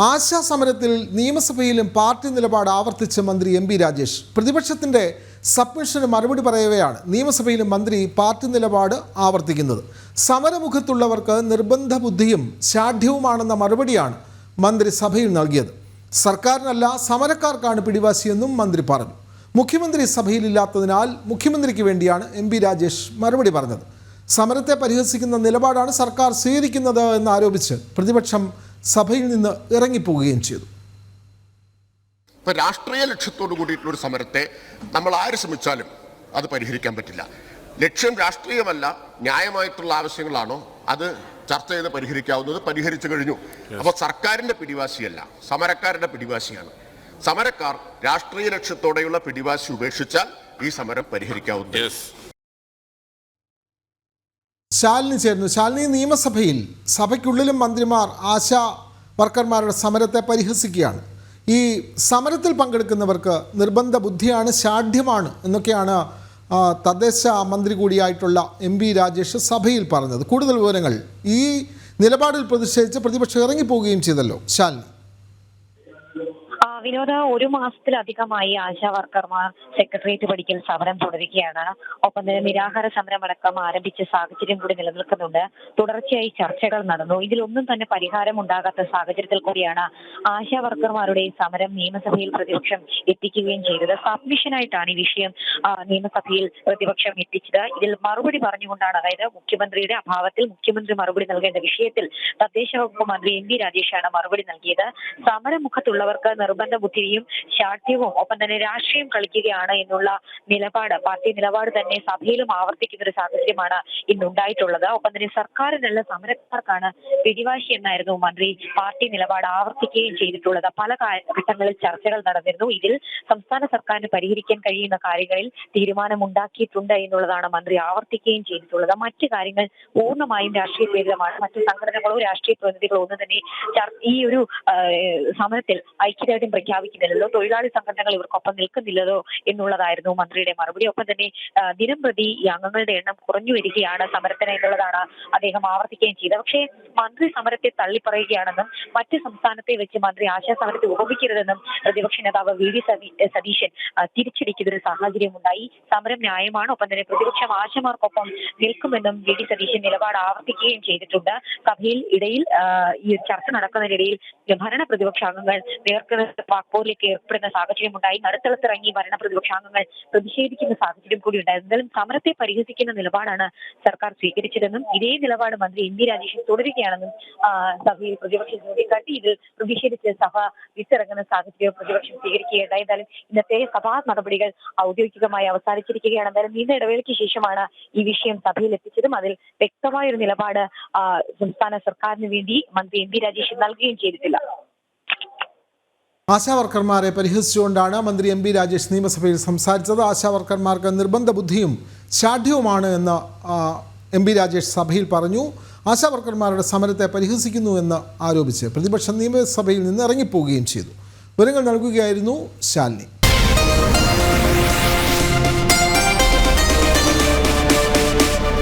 ആശാ സമരത്തിൽ നിയമസഭയിലും പാർട്ടി നിലപാട് ആവർത്തിച്ച മന്ത്രി എം പി രാജേഷ്. പ്രതിപക്ഷത്തിൻ്റെ സബ്മിഷന് മറുപടി പറയവെയാണ് നിയമസഭയിലും മന്ത്രി പാർട്ടി നിലപാട് ആവർത്തിക്കുന്നത്. സമരമുഖത്തുള്ളവർക്ക് നിർബന്ധ ബുദ്ധിയും ശാഠ്യവുമാണെന്ന മറുപടിയാണ് മന്ത്രി സഭയിൽ നൽകിയത്. സർക്കാരിനല്ല സമരക്കാർക്കാണ് പിടിവാശിയെന്നും മന്ത്രി പറഞ്ഞു. മുഖ്യമന്ത്രി സഭയിലില്ലാത്തതിനാൽ മുഖ്യമന്ത്രിക്ക് വേണ്ടിയാണ് എം പി രാജേഷ് മറുപടി പറഞ്ഞത്. സമരത്തെ പരിഹസിക്കുന്ന നിലപാടാണ് സർക്കാർ സ്വീകരിക്കുന്നത് എന്നാരോപിച്ച് പ്രതിപക്ഷം സഭയിൽ നിന്ന് ഇറങ്ങിപ്പോവുകയും ചെയ്തു. ഇപ്പൊ രാഷ്ട്രീയ ലക്ഷ്യത്തോടു കൂടിയിട്ടുള്ള സമരത്തെ നമ്മൾ ആര് ശ്രമിച്ചാലും അത് പരിഹരിക്കാൻ പറ്റില്ല. ലക്ഷ്യം രാഷ്ട്രീയമല്ല, ന്യായമായിട്ടുള്ള ആവശ്യങ്ങളാണോ അത് ചർച്ച ചെയ്ത് പരിഹരിക്കാവുന്നത് പരിഹരിച്ചു കഴിഞ്ഞു. അപ്പോൾ സർക്കാരിന്റെ പിടിവാശിയല്ല, സമരക്കാരുടെ പിടിവാശിയാണ്. സമരക്കാർ രാഷ്ട്രീയ ലക്ഷ്യത്തോടെയുള്ള പിടിവാശി ഉപേക്ഷിച്ചാൽ ഈ സമരം പരിഹരിക്കാവുന്നത്. ശാലിനി ചേർന്നു. ശാലിനി, നിയമസഭയിൽ സഭയ്ക്കുള്ളിലും മന്ത്രിമാർ ആശാ വർക്കർമാരുടെ സമരത്തെ പരിഹസിക്കുകയാണ്. ഈ സമരത്തിൽ പങ്കെടുക്കുന്നവർക്ക് നിർബന്ധ ബുദ്ധിയാണ്, ശാഠ്യമാണ് എന്നൊക്കെയാണ് തദ്ദേശ മന്ത്രി കൂടിയായിട്ടുള്ള എം പി രാജേഷ് സഭയിൽ പറഞ്ഞത്. കൂടുതൽ വിവരങ്ങൾ. ഈ നിലപാടിൽ പ്രതിഷേധിച്ച് പ്രതിപക്ഷം ഇറങ്ങിപ്പോവുകയും ചെയ്തല്ലോ ശാലിനി. വിനോദ, ഒരു മാസത്തിലധികമായി ആശാ വർക്കർമാർ സെക്രട്ടേറിയറ്റ് പടിക്കൽ സമരം തുടരുകയാണ്. ഒപ്പം തന്നെ നിരാഹാര സമരമടക്കം ആരംഭിച്ച സാഹചര്യം കൂടി നിലനിൽക്കുന്നുണ്ട്. തുടർച്ചയായി ചർച്ചകൾ നടന്നു. ഇതിലൊന്നും തന്നെ പരിഹാരം ഉണ്ടാകാത്ത സാഹചര്യത്തിൽ കൂടിയാണ് ആശാ വർക്കർമാരുടെ സമരം നിയമസഭയിൽ പ്രതിപക്ഷം എത്തിക്കുകയും ചെയ്തത്. സബ്മിഷനായിട്ടാണ് ഈ വിഷയം നിയമസഭയിൽ പ്രതിപക്ഷം എത്തിച്ചത്. ഇതിൽ മറുപടി പറഞ്ഞുകൊണ്ടാണ്, അതായത് മുഖ്യമന്ത്രിയുടെ അഭാവത്തിൽ മുഖ്യമന്ത്രി മറുപടി നൽകേണ്ട വിഷയത്തിൽ തദ്ദേശ വകുപ്പ് മന്ത്രി എം പി രാജേഷാണ് മറുപടി നൽകിയത്. സമരമുഖത്തുള്ളവർക്ക് നിർബന്ധ ബുദ്ധിയും ശാഠ്യവും ഒപ്പം തന്നെ രാഷ്ട്രീയം കളിക്കുകയാണ് എന്നുള്ള നിലപാട്, പാർട്ടി നിലപാട് തന്നെ സഭയിലും ആവർത്തിക്കുന്ന ഒരു സാഹചര്യമാണ് ഇന്നുണ്ടായിട്ടുള്ളത്. ഒപ്പം തന്നെ സർക്കാരിനുള്ള സമരക്കാർക്കാണ് പിടിവാശി എന്നായിരുന്നു മന്ത്രി പാർട്ടി നിലപാട് ആവർത്തിക്കുകയും ചെയ്തിട്ടുള്ളത്. പല ഘട്ടങ്ങളിൽ ചർച്ചകൾ നടന്നിരുന്നു. ഇതിൽ സംസ്ഥാന സർക്കാരിന് പരിഹരിക്കാൻ കഴിയുന്ന കാര്യങ്ങളിൽ തീരുമാനമുണ്ടാക്കിയിട്ടുണ്ട് എന്നുള്ളതാണ് മന്ത്രി ആവർത്തിക്കുകയും ചെയ്തിട്ടുള്ളത്. മറ്റു കാര്യങ്ങൾ പൂർണ്ണമായും രാഷ്ട്രീയ പ്രേരിതമാണ്. മറ്റു സംഘടനകളോ രാഷ്ട്രീയ പ്രതിനിധികളോ ഒന്നും തന്നെ ഈ ഒരു സമരത്തിൽ ഐക്യദാർഢ്യം പ്രഖ്യാപിക്കുന്നില്ലല്ലോ, തൊഴിലാളി സംഘടനകൾ ഇവർക്കൊപ്പം നിൽക്കുന്നില്ലല്ലോ എന്നുള്ളതായിരുന്നു മന്ത്രിയുടെ മറുപടി. ഒപ്പം തന്നെ ദിനം പ്രതി ഈ അംഗങ്ങളുടെ എണ്ണം കുറഞ്ഞു വരികയാണ് സമരത്തിന് എന്നുള്ളതാണ് അദ്ദേഹം ആവർത്തിക്കുകയും ചെയ്തത്. പക്ഷേ മന്ത്രി സമരത്തെ തള്ളിപ്പറയുകയാണെന്നും മറ്റ് സംസ്ഥാനത്തെ വെച്ച് മന്ത്രി ആശാ സമരത്തെ ഉപമിക്കരുതെന്നും പ്രതിപക്ഷ നേതാവ് വി ഡി സതീശൻ തിരിച്ചടിക്കുന്ന ഒരു സാഹചര്യം ഉണ്ടായി. സമരം ന്യായമാണ്, ഒപ്പം തന്നെ പ്രതിപക്ഷം ആശമാർക്കൊപ്പം നിൽക്കുമെന്നും വി ഡി സതീശൻ നിലപാട് ആവർത്തിക്കുകയും ചെയ്തിട്ടുണ്ട്. സഭയിൽ ഇടയിൽ ഈ ചർച്ച നടക്കുന്നതിനിടയിൽ ഭരണ പ്രതിപക്ഷ അംഗങ്ങൾ വാക്പോരിലേക്ക് ഏർപ്പെടുന്ന സാഹചര്യം ഉണ്ടായി. നടുത്തളത്തിറങ്ങി ഭരണ പ്രതിപക്ഷാംഗങ്ങൾ പ്രതിഷേധിക്കുന്ന സാഹചര്യം കൂടി ഉണ്ടായിരുന്നു. എന്തായാലും സമരത്തെ പരിഹസിക്കുന്ന നിലപാടാണ് സർക്കാർ സ്വീകരിച്ചതെന്നും ഇതേ നിലപാട് മന്ത്രി എം പി രാജേഷ് തുടരുകയാണെന്നും സഭയിൽ പ്രതിപക്ഷം ചൂണ്ടിക്കാട്ടി. ഇതിൽ പ്രതിഷേധിച്ച് സഭ വിട്ടിറങ്ങുന്ന സാഹചര്യം പ്രതിപക്ഷം സ്വീകരിക്കുകയുണ്ടായി. എന്തായാലും ഇന്നത്തെ സഭാ നടപടികൾ ഔദ്യോഗികമായി അവസാനിച്ചിരിക്കുകയാണ്. എന്തായാലും നീണ്ട ഇടവേളയ്ക്ക് ശേഷമാണ് ഈ വിഷയം സഭയിൽ എത്തിച്ചതും അതിൽ വ്യക്തമായൊരു നിലപാട് സംസ്ഥാന സർക്കാരിന് വേണ്ടി മന്ത്രി എം പി രാജേഷ് നൽകുകയും ചെയ്തിട്ടില്ല. ആശാ വർക്കർമാരെ പരിഹസിച്ചുകൊണ്ടാണ് മന്ത്രി എം പി രാജേഷ് നിയമസഭയിൽ സംസാരിച്ചത്. ആശാ വർക്കർമാർക്ക് നിർബന്ധ ബുദ്ധിയും ശാഠ്യവുമാണ് എന്ന് എം പി രാജേഷ് സഭയിൽ പറഞ്ഞു. ആശാ വർക്കർമാരുടെ സമരത്തെ പരിഹസിക്കുന്നു എന്ന് ആരോപിച്ച് പ്രതിപക്ഷം നിയമസഭയിൽ നിന്ന് ഇറങ്ങിപ്പോവുകയും ചെയ്തു. വിവരങ്ങൾ നൽകുകയായിരുന്നു ശാലിനി.